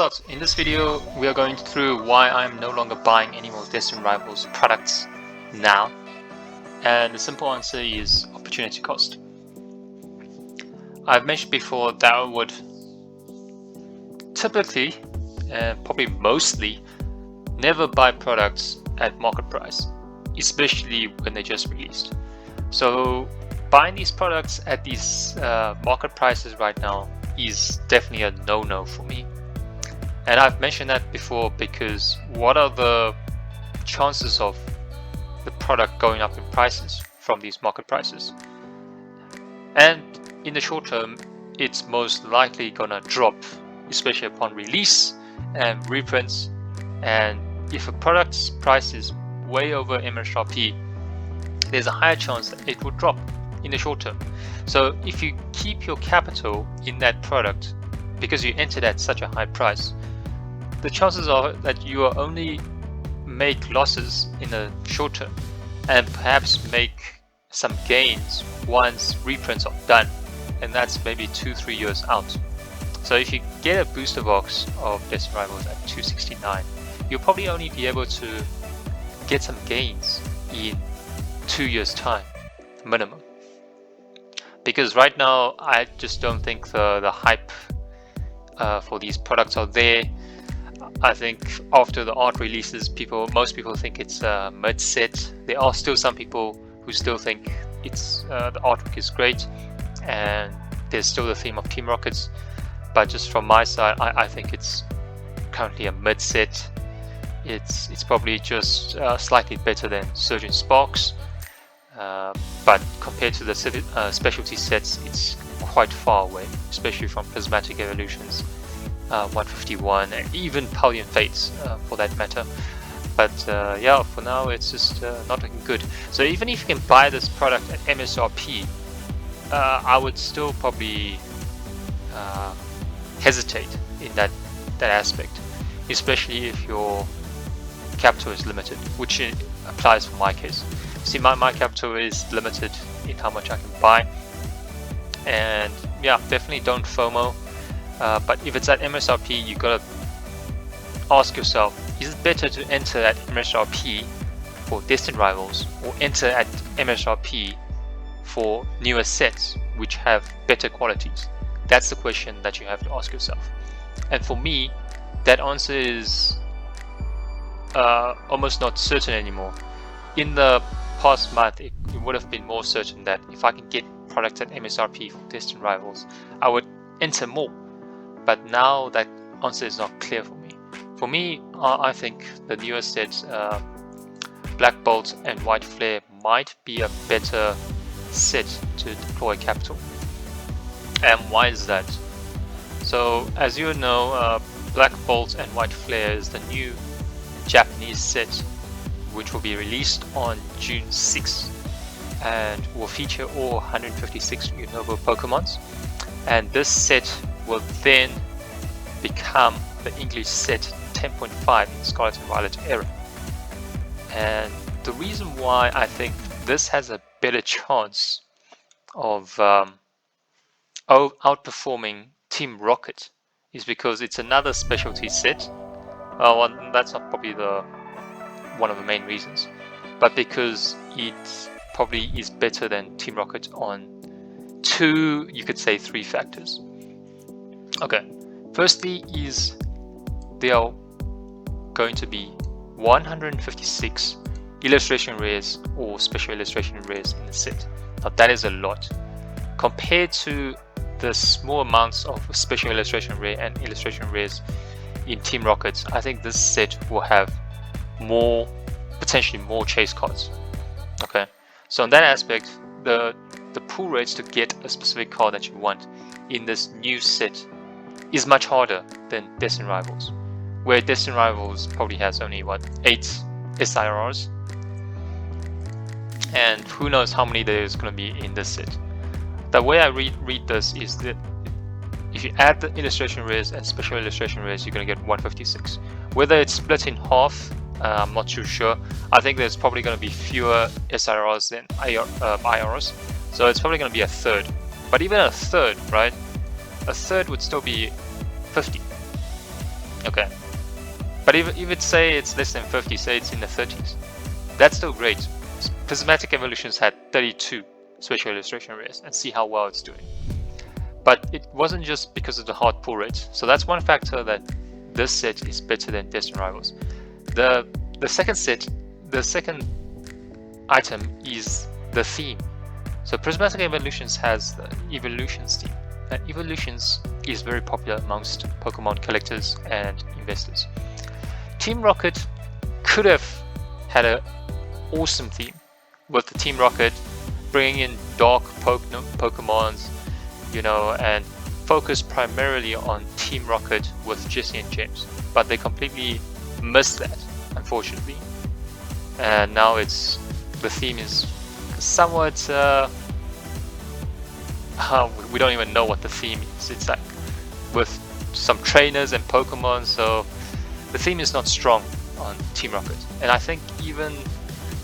How's that? In this video, we are going through why I'm no longer buying any more Destined Rivals products now. And the simple answer is opportunity cost. I've mentioned before that I would typically, and probably mostly, never buy products at market price, especially when they just released. So buying these products at these market prices right now is definitely a no-no for me. And I've mentioned that before because what are the chances of the product going up in prices from these market prices? And in the short term, it's most likely gonna drop, especially upon release and reprints. And if a product's price is way over MSRP, there's a higher chance that it will drop in the short term. So if you keep your capital in that product because you entered at such a high price, the chances are that you will only make losses in the short term and perhaps make some gains once reprints are done, and that's maybe 2-3 years out. So if you get a booster box of Destined Rivals at $269, you'll probably only be able to get some gains in 2 years time minimum, because right now I just don't think the hype for these products are there. I think after the art releases, most people think it's a mid-set. There are still some people who still think it's the artwork is great, and there's still the theme of Team Rockets. But just from my side, I think it's currently a mid-set. It's probably just slightly better than Surgeon Sparks, but compared to the specialty sets, it's quite far away, especially from Prismatic Evolutions, 151, and even Pallion Fates for that matter. But yeah, for now it's just not looking good. So even if you can buy this product at MSRP, I would still probably hesitate in that aspect, especially if your capital is limited, which applies for my case. See, my capital is limited in how much I can buy, and yeah, definitely don't FOMO. But if it's at MSRP, you gotta ask yourself, is it better to enter at MSRP for Destined Rivals or enter at MSRP for newer sets which have better qualities? That's the question that you have to ask yourself. And for me, that answer is almost not certain anymore. In the past month, it would have been more certain that if I can get products at MSRP for Destined Rivals, I would enter more. But now that answer is not clear for me. For me, I think the newer sets, Black Bolt and White Flare, might be a better set to deploy capital. And why is that? So as you know, Black Bolt and White Flare is the new Japanese set which will be released on June 6th and will feature all 156 new novel Pokemons. And this set will then become the English set 10.5 in Scarlet and Violet era. And the reason why I think this has a better chance of outperforming Team Rocket is because it's another specialty set. Well, that's not probably one of the main reasons, but because it probably is better than Team Rocket on two, you could say three factors. Okay, firstly is there are going to be 156 illustration rares or special illustration rares in the set. Now that is a lot compared to the small amounts of special illustration rare and illustration rares in Team Rockets. I think this set will have potentially more chase cards. Okay, so in that aspect, the pull rates to get a specific card that you want in this new set is much harder than Destined Rivals, where Destined Rivals probably has only 8 SIRs, and who knows how many there is going to be in this set. The way I read this is that if you add the illustration rares and special illustration rares, you're going to get 156. Whether it's split in half, I'm not too sure. I think there's probably going to be fewer SIRs than IRs, so it's probably going to be a third. But even a third, right? A third would still be 50. But if it say it's less than 50, say it's in the 30s, that's still great. Prismatic Evolutions had 32 special illustration rares, and see how well it's doing. But it wasn't just because of the hard pull rate. So that's one factor that this set is better than Destined Rivals. The second set, the second item is the theme. So Prismatic Evolutions has the Evolutions theme, and Evolutions is very popular amongst Pokemon collectors and investors. Team Rocket could have had an awesome theme with the Team Rocket bringing in dark Pokemons, you know, and focus primarily on Team Rocket with Jesse and James, but they completely missed that, unfortunately. And now it's the theme is somewhat we don't even know what the theme is. It's like with some trainers and Pokemon, so the theme is not strong on Team Rocket. And I think even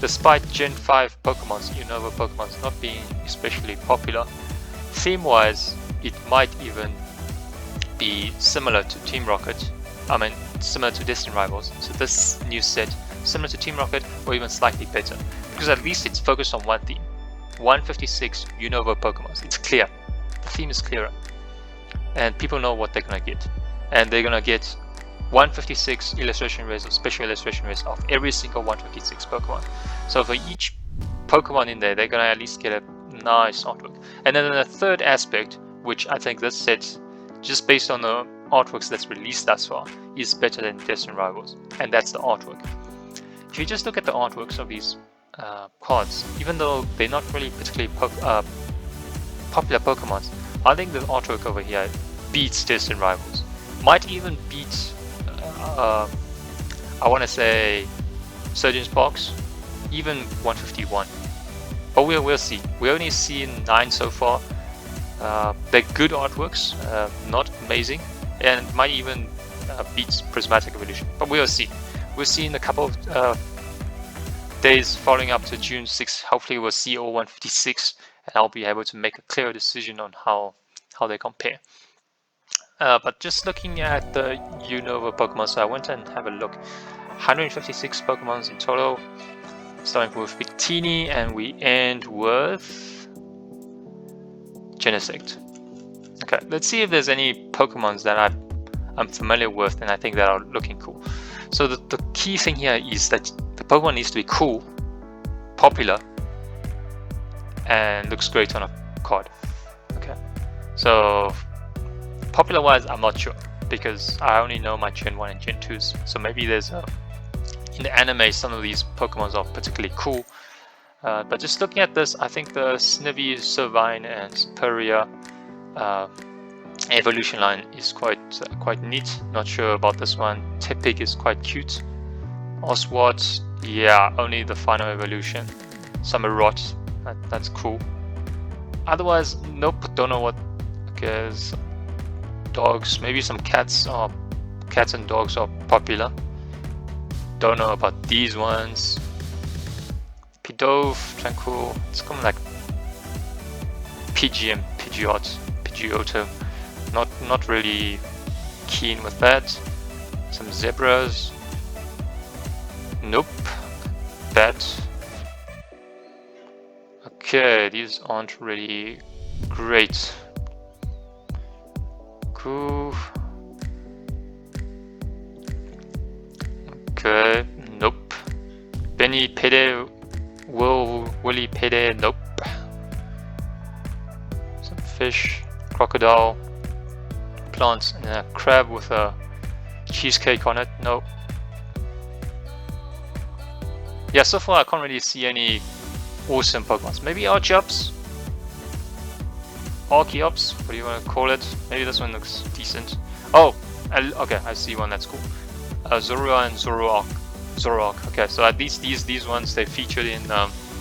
despite Gen 5 Pokemons, Unova Pokemons not being especially popular, theme-wise, it might even be similar to Team Rocket. I mean, similar to Destined Rivals. So this new set, similar to Team Rocket, or even slightly better, because at least it's focused on one theme. 156 Unova Pokemons. It's clear. The theme is clearer, and people know what they're gonna get, and they're gonna get 156 illustration rares or special illustration rares of every single 156 Pokemon. So for each Pokemon in there, they're gonna at least get a nice artwork. And then the third aspect, which I think this set, just based on the artworks that's released thus far, is better than Destined Rivals, and that's the artwork. If you just look at the artworks of these cards, even though they're not really particularly popular Pokemons, I think the artwork over here beats Destined Rivals. Might even beat, I want to say, Surgeon Sparks, even 151. But we'll see. We only seen 9 so far. They're good artworks, not amazing, and might even beat Prismatic Evolution. But we'll see. We'll see in a couple of days following up to June 6th. Hopefully we'll see all 156, and I'll be able to make a clearer decision on how they compare. But just looking at the Unova Pokemon, so I went and have a look. 156 Pokemons in total, starting with Victini, and we end with Genesect. Okay, let's see if there's any Pokemons that I'm familiar with and I think that are looking cool. So the key thing here is that the Pokemon needs to be cool, popular, and looks great on a card. Okay, so popular wise, I'm not sure because I only know my Gen 1 and Gen 2s. So maybe there's in the anime some of these Pokemons are particularly cool. But just looking at this, I think the Snivy, Servine, and Superior evolution line is quite neat. Not sure about this one. Tepig is quite cute. Oswald, yeah, only the final evolution. Summerrot, that's cool. Otherwise, nope, don't know what. Because dogs, maybe some cats and dogs are popular. Don't know about these ones. Pidove, Tranquil, it's kind of like Pidgeot, Pidgeotto. Not really keen with that. Some zebras. Nope. That. Okay, these aren't really great. Cool. Okay, nope. Benny Pede, Willy Pede, nope. Some fish, crocodile, plants, and a crab with a cheesecake on it, nope. Yeah, so far I can't really see any awesome Pokemons. Maybe Archeops? Archeops? What do you want to call it? Maybe this one looks decent. Oh, okay, I see one that's cool. Zorua and Zoroark. Okay, so at least these ones they featured in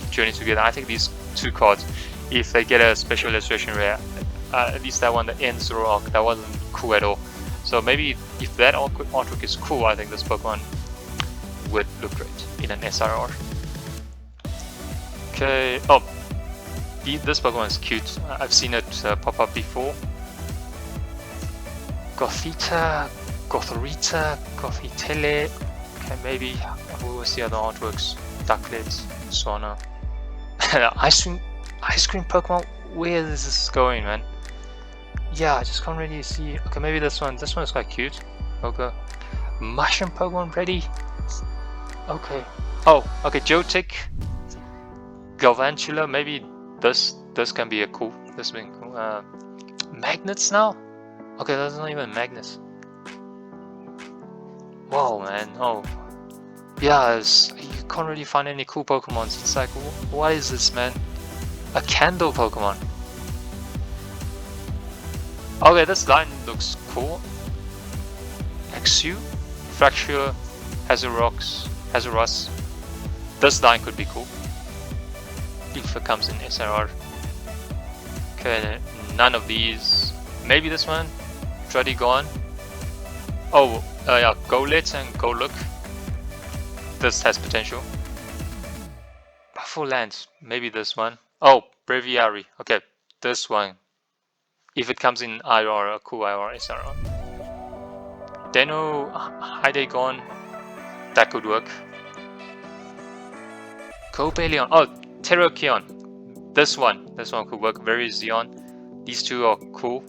Journey Together. I think these two cards, if they get a special illustration rare, at least that one, the end Zoroark, that wasn't cool at all. So maybe if that artwork is cool, I think this Pokemon would look great in an SRR. Okay, oh, this Pokemon is cute. I've seen it pop up before. Gothita Gothorita, Gothitele. Okay, maybe. What was the other artworks? Ducklet, Swana. Ice cream Pokemon. Where is this going, man? Yeah, I just can't really see. Okay, maybe this one. This one is quite cute. Okay. Mushroom Pokemon ready. Okay. Oh, okay. Jotic, Galvantula. Maybe this can be a cool. This being cool. Magnets now. Okay, that's not even magnets. Whoa, man. Oh, yeah. You can't really find any cool Pokemons. It's like, what is this, man? A candle Pokemon. Okay, this line looks cool. Exu, Fracture, Hazaros. This line could be cool if it comes in SRR. Okay, none of these. Maybe this one. Druddigon. Oh, yeah, Golett and Goluk. This has potential. Buffalo Lands. Maybe this one. Oh, Breviary. Okay, this one. If it comes in IR, a cool IR SRR. Deno, Hydreigon, that could work. Cobalion, oh, Terrakion. This one could work. Very Xeon. These two are cool.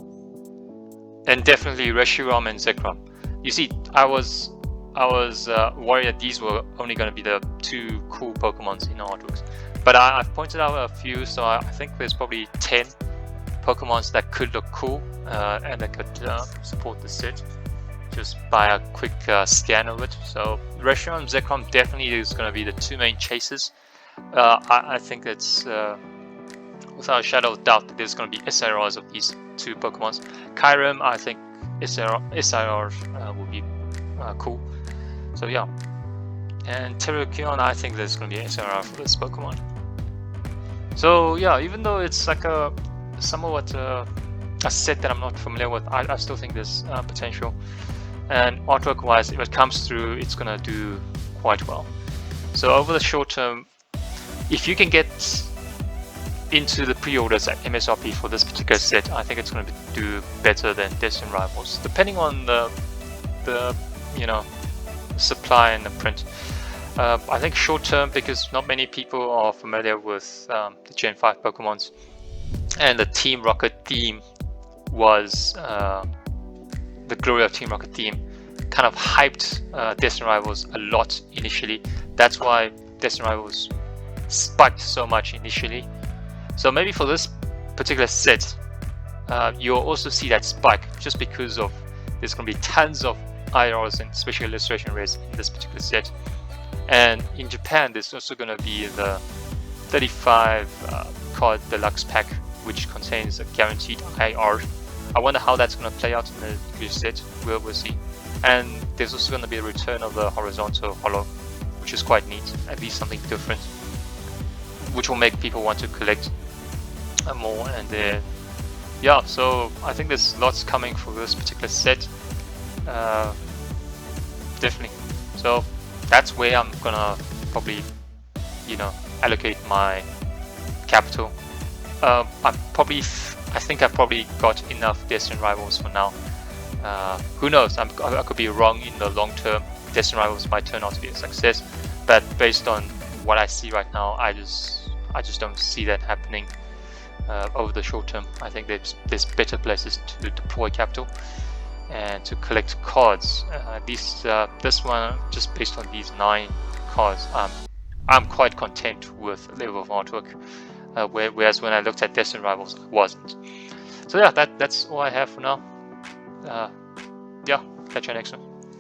And definitely Reshiram and Zekrom. You see, I was worried that these were only going to be the two cool Pokemons in artworks. But I've pointed out a few, so I think there's probably 10 Pokemons that could look cool and that could support the set just by a quick scan of it. So Reshiram and Zekrom definitely is going to be the two main chasers. I think it's without a shadow of doubt that there's going to be SIRs of these two Pokemons. Kyurem, I think SIR will be cool. So yeah. And Terrakion, I think there's going to be SIR for this Pokemon. So yeah, even though it's like a somewhat a set that I'm not familiar with, I still think there's potential. And artwork wise, if it comes through, it's gonna do quite well. So over the short term, if you can get into the pre-orders at MSRP for this particular set, I think it's going to do better than Destined Rivals, depending on the supply and the print. I think short term, because not many people are familiar with the Gen 5 Pokemons, and the Team Rocket theme was the Glory of Team Rocket theme kind of hyped Destined Rivals a lot initially. That's why Destined Rivals spiked so much initially. So maybe for this particular set, you'll also see that spike just because of there's going to be tons of IRs and special illustration rares in this particular set. And in Japan, there's also going to be the 35 card deluxe pack, which contains a guaranteed IR. I wonder how that's going to play out in the English set. We'll see. And there's also going to be a return of the horizontal holo, which is quite neat, at least something different, which will make people want to collect more. And yeah, so I think there's lots coming for this particular set, definitely. So that's where I'm gonna probably, allocate my capital. I think I've probably got enough Destined Rivals for now. Who knows? I could be wrong in the long term. Destined Rivals might turn out to be a success, but based on what I see right now, I just don't see that happening over the short term. I think there's better places to deploy capital and to collect cards. This one, just based on these 9 cards, I'm quite content with the level of artwork. Whereas when I looked at Destined Rivals, I wasn't. So yeah, that's all I have for now. Yeah, catch you next one.